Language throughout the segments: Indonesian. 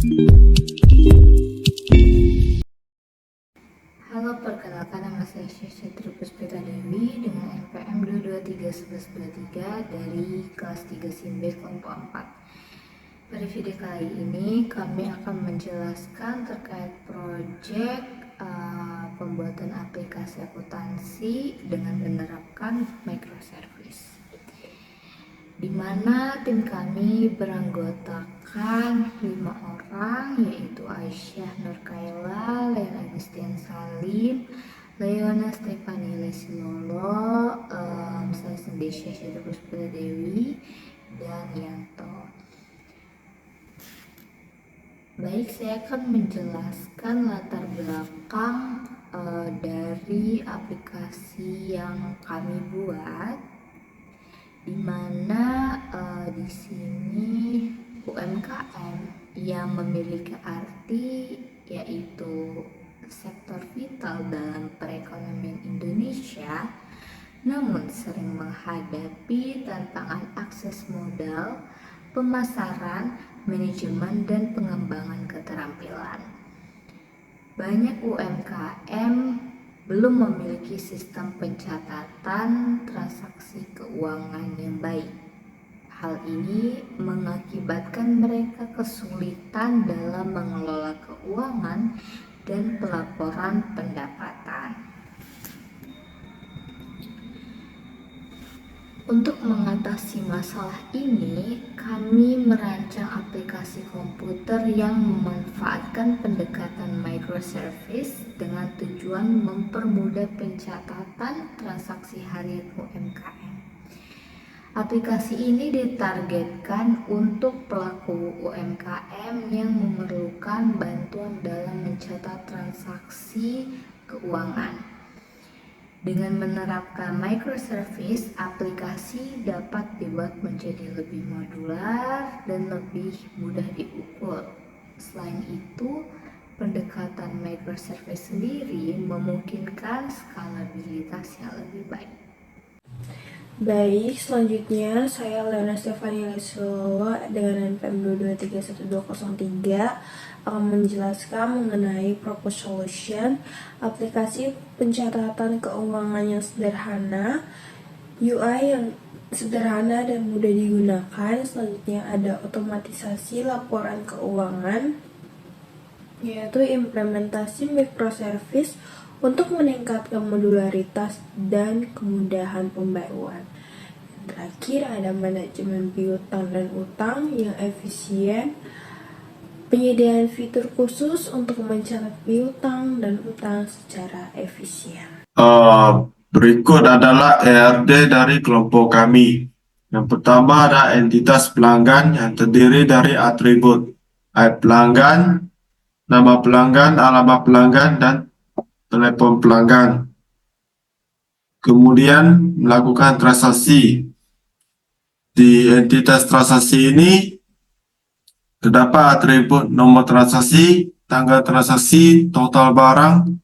Halo, perkenalkan nama saya Syesha Tripuspita Dewi dengan NPM 2231123 dari kelas 3 SIMB kelompok 4. Pada video kali ini kami akan menjelaskan terkait proyek pembuatan aplikasi akuntansi dengan menerapkan microservice, di mana tim kami beranggotakan 5 orang, yaitu Aisyah Nurkaila, Len Agustin Salim, Leona Stefani Lesilolo, saya sendiri Syesha Tripuspita Dewi, dan Yanto. Baik, saya akan menjelaskan latar belakang dari aplikasi yang kami buat, di mana di sini UMKM yang memiliki arti yaitu sektor vital dalam perekonomian Indonesia, namun sering menghadapi tantangan akses modal, pemasaran, manajemen, dan pengembangan keterampilan. Banyak UMKM belum memiliki sistem pencatatan transaksi keuangan yang baik. Hal ini mengakibatkan mereka kesulitan dalam mengelola keuangan dan pelaporan pendapatan. Untuk mengatasi masalah ini, kami merancang aplikasi komputer yang memanfaatkan pendekatan microservice dengan tujuan mempermudah pencatatan transaksi harian UMKM. Aplikasi ini ditargetkan untuk pelaku UMKM yang memerlukan bantuan dalam mencatat transaksi keuangan. Dengan menerapkan microservice, aplikasi dapat dibuat menjadi lebih modular dan lebih mudah diukur. Selain itu, pendekatan microservice sendiri memungkinkan skalabilitas yang lebih baik. Baik, selanjutnya saya Leona Stefani Lesilolo dengan NPM 2231203 akan menjelaskan mengenai Proposal Solution, aplikasi pencatatan keuangan yang sederhana, UI yang sederhana dan mudah digunakan. Selanjutnya ada otomatisasi laporan keuangan, yaitu implementasi microservice untuk meningkatkan modularitas dan kemudahan pembaruan. Terakhir ada manajemen piutang dan utang yang efisien, penyediaan fitur khusus untuk mencatat piutang dan utang secara efisien. Berikut adalah ERD dari kelompok kami. Yang pertama ada entitas pelanggan yang terdiri dari atribut ID pelanggan, nama pelanggan, alamat pelanggan, dan telepon pelanggan. Kemudian melakukan transaksi. Di entitas transaksi ini terdapat atribut nomor transaksi, tanggal transaksi, total barang,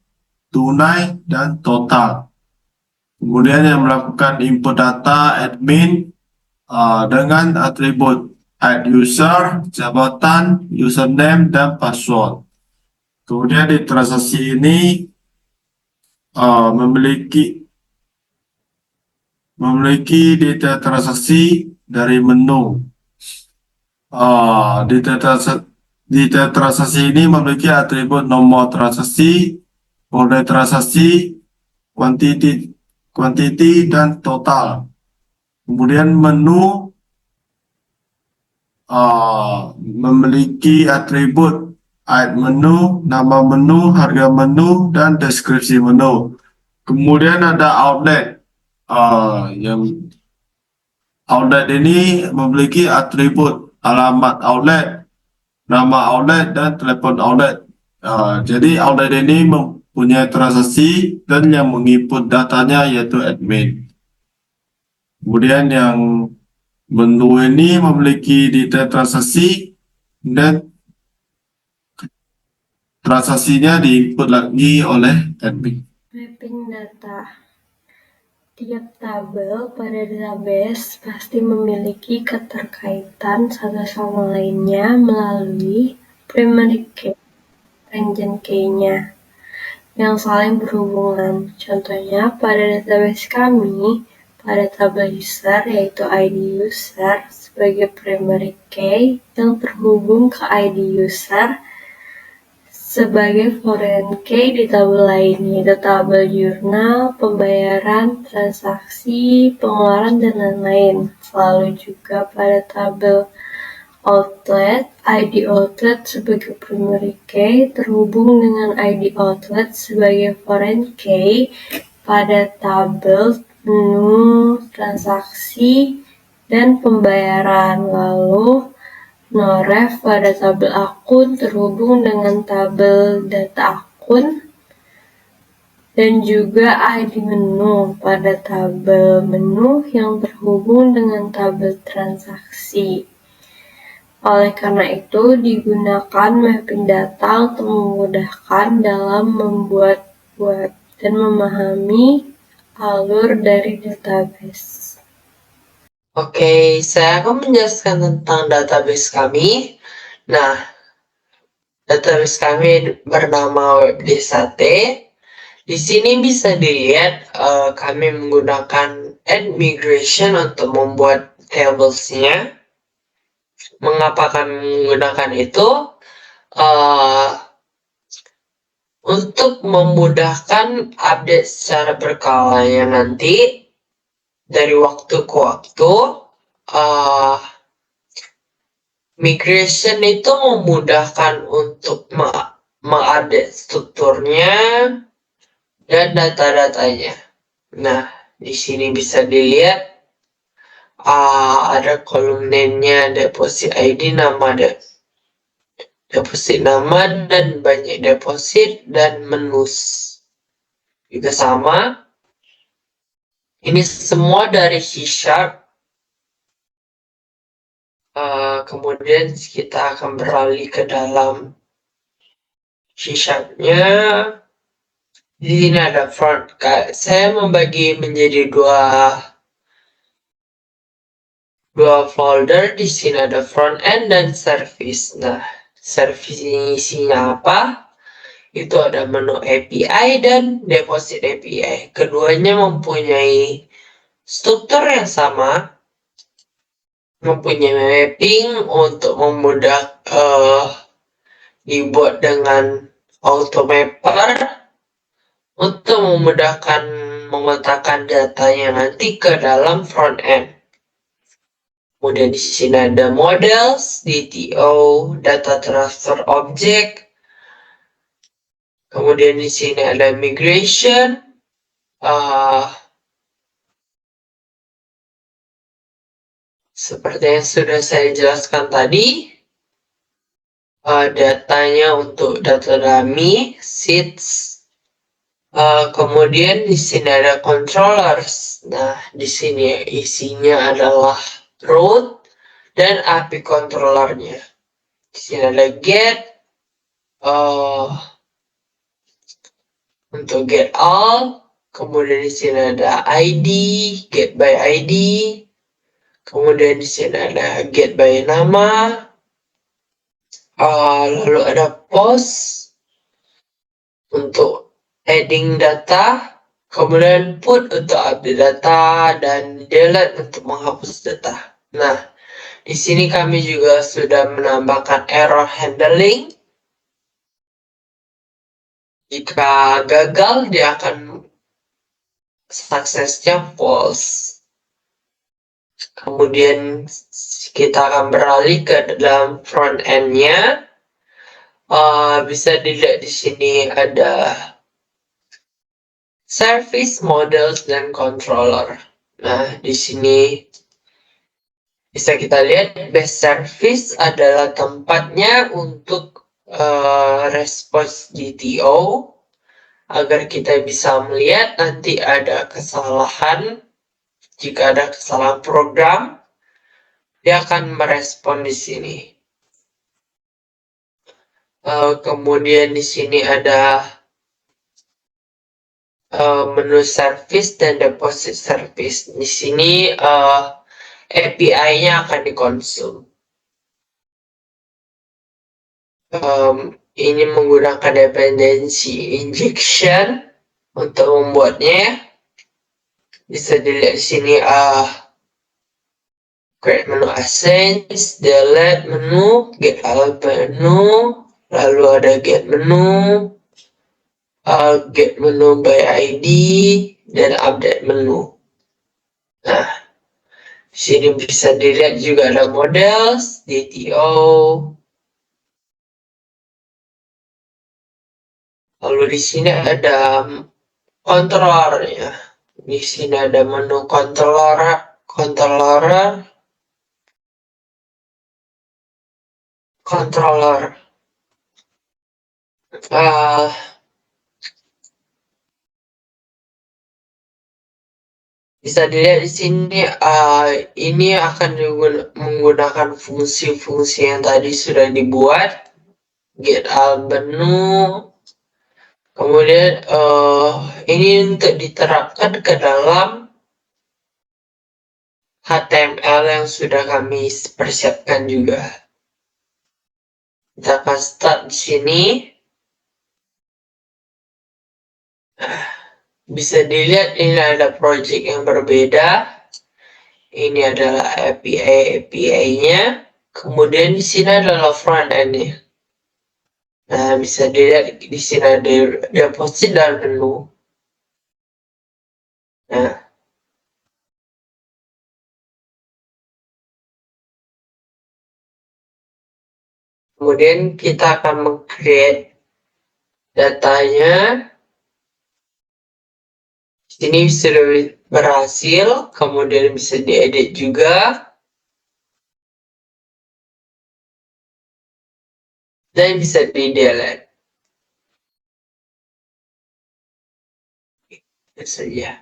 tunai, dan total. Kemudian yang melakukan input data admin dengan atribut ID user, jabatan, username, dan password. Kemudian di transaksi ini memiliki data transaksi dari menu. Data transaksi ini memiliki atribut nomor transaksi, kode transaksi, quantity, dan total. Kemudian menu memiliki atribut ID menu, nama menu, harga menu, dan deskripsi menu. Kemudian ada outlet. Yang outlet ini memiliki atribut alamat outlet, nama outlet, dan telepon outlet. Jadi outlet ini mempunyai transaksi dan yang menginput datanya yaitu admin. Kemudian yang menu ini memiliki data transaksi dan transaksinya diinput lagi oleh admin. Mapping data. Tiap tabel pada database pasti memiliki keterkaitan satu sama lainnya melalui primary key, tangent key-nya yang saling berhubungan. Contohnya, pada database kami, pada tabel user, yaitu ID user sebagai primary key yang terhubung ke ID user sebagai foreign key di tabel lain, yaitu tabel jurnal, pembayaran, transaksi, pengeluaran, dan lain-lain. Selalu juga pada tabel outlet, ID outlet sebagai primary key terhubung dengan ID outlet sebagai foreign key pada tabel menu, transaksi, dan pembayaran. Lalu noref pada tabel akun terhubung dengan tabel data akun, dan juga ID menu pada tabel menu yang terhubung dengan tabel transaksi. Oleh karena itu, digunakan mapping data untuk memudahkan dalam membuat web dan memahami alur dari database. Oke, saya akan menjelaskan tentang database kami. Nah, database kami bernama WebDesa-T. Di sini bisa dilihat kami menggunakan add migration untuk membuat tablesnya. Mengapa kami menggunakan itu? Untuk memudahkan update secara berkalanya nanti dari waktu ke waktu. Migration itu memudahkan untuk mengupdate strukturnya dan data-datanya. Nah, di sini bisa dilihat ada kolom name-nya, deposit ID, nama deposit nama, dan banyak deposit dan menus. Juga sama. Ini semua dari C#. Kemudian kita akan beralih ke dalam C#-nya. Di sini ada front. Saya membagi menjadi dua folder. Di sini ada front end dan service. Nah, service ini isinya apa? Itu ada menu API dan deposit API. Keduanya mempunyai struktur yang sama, mempunyai mapping untuk dibuat dengan automapper untuk memudahkan memetakan datanya nanti ke dalam front end. Kemudian di sini ada models, DTO, data transfer object. Kemudian di sini ada migration. Seperti yang sudah saya jelaskan tadi, datanya untuk data dummy, seeds. Kemudian di sini ada controllers. Nah, di sini isinya adalah root dan API controllernya. Di sini ada get, untuk get all. Kemudian di sini ada ID, get by ID. Kemudian di sini ada get by nama. Lalu ada post untuk adding data. Kemudian put untuk update data dan delete untuk menghapus data. Nah, di sini kami juga sudah menambahkan error handling. Jika gagal, dia akan suksesnya false. Kemudian kita akan beralih ke dalam front end-nya. Bisa dilihat di sini ada service, models, dan controller. Nah, di sini bisa kita lihat base service adalah tempatnya untuk response DTO agar kita bisa melihat nanti ada kesalahan. Jika ada kesalahan program, dia akan merespon di sini. Kemudian di sini ada menu service dan deposit service. Di sini API-nya akan dikonsum. ini menggunakan dependency injection untuk membuatnya. Bisa dilihat di sini create menu assigns, delete menu, get all menu, lalu ada get menu by ID, dan update menu. Nah, di sini bisa dilihat juga ada models, DTO. Lalu di sini ada controller ya. Di sini ada menu controller. Bisa dilihat di sini, ini akan menggunakan fungsi-fungsi yang tadi sudah dibuat. Get all menu. Kemudian ini untuk diterapkan ke dalam HTML yang sudah kami persiapkan juga. Kita akan start di sini. Bisa dilihat ini ada project yang berbeda. Ini adalah API-nya. Kemudian di sini adalah front end-nya. Nah, bisa dilihat di sini ada deposit dan menu. Nah, kemudian kita akan meng-create datanya. Sini sudah berhasil, kemudian bisa diedit juga. Dan bisa di-delete. Itu saja.